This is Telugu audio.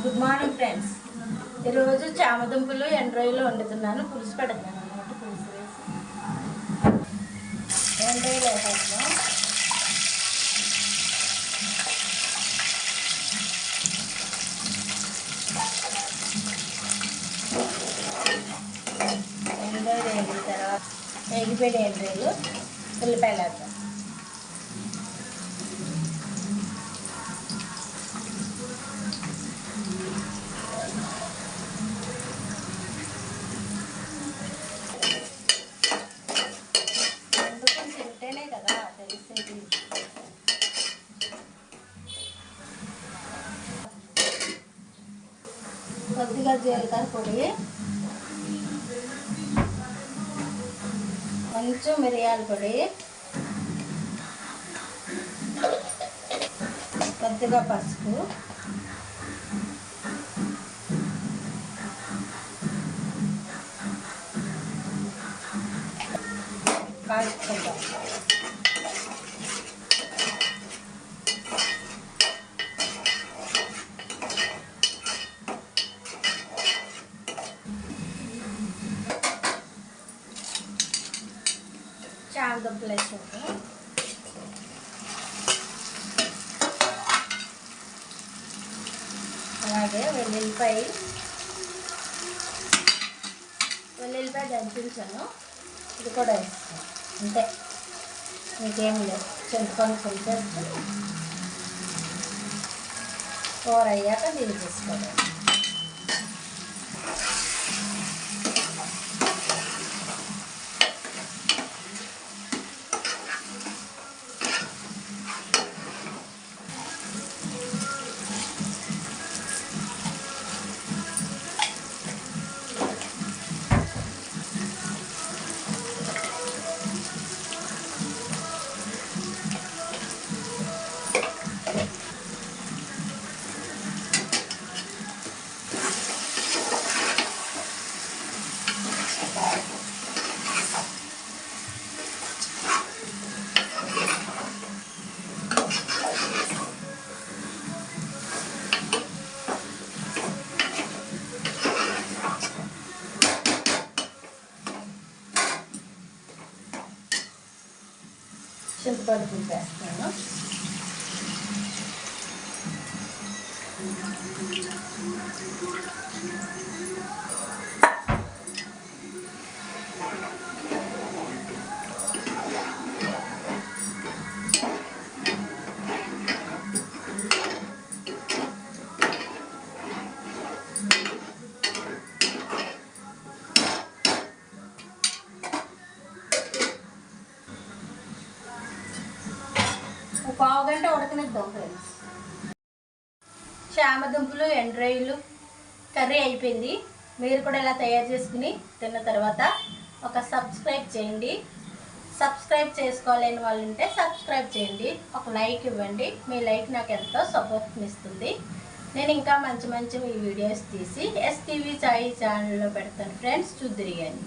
Good morning friends. ఈరోజు చామదుంపలు ఎండ్రాయిలు వండుతున్నాను. పులుసు పెడతాను అన్నమాట. పులుసు వేసి ఎండ్రాయిలు వేసేస్తాం. ఎండ్రాయిలు వేగిన తర్వాత వేగిపోయిన ఎండ్రాయిలు ఉల్లిపాయలు వేద్దాం. కదా తెలిసేది. కొద్దిగా జీలకర్ర పొడి, కొంచెం మిరియాల పొడి, కొద్దిగా పసుపు, కాల్చుకుందాం. చామదుంపలు వేసుకుంటాం. అలాగే వెల్లుల్లిపాయ దంచుంచాను, ఇది కూడా వేస్తాను. అంతే, ఇంకేం లేదు. చింతపండు పులుసు కూర అయ్యాక దీన్ని తీసుకోవాలి. చింతపండు పులుసు వేస్తాను. పావు గంట ఉడకనిద్దాం ఫ్రెండ్స్. చామదుంపలు ఎండ్రాయిలు కర్రీ అయిపోయింది. మీరు కూడా ఇలా తయారు చేసుకుని తిన్న తర్వాత ఒక సబ్స్క్రైబ్ చేయండి. సబ్స్క్రైబ్ చేసుకోలేని వాళ్ళు ఉంటే సబ్స్క్రైబ్ చేయండి. ఒక లైక్ ఇవ్వండి. మీ లైక్ నాకు ఎంతో సపోర్ట్నిస్తుంది. నేను ఇంకా మంచి మంచి వీడియోస్ తీసి ఎస్టీవీ సాయి ఛానల్లో పెడతాను ఫ్రెండ్స్. చూద్దురు కానీ.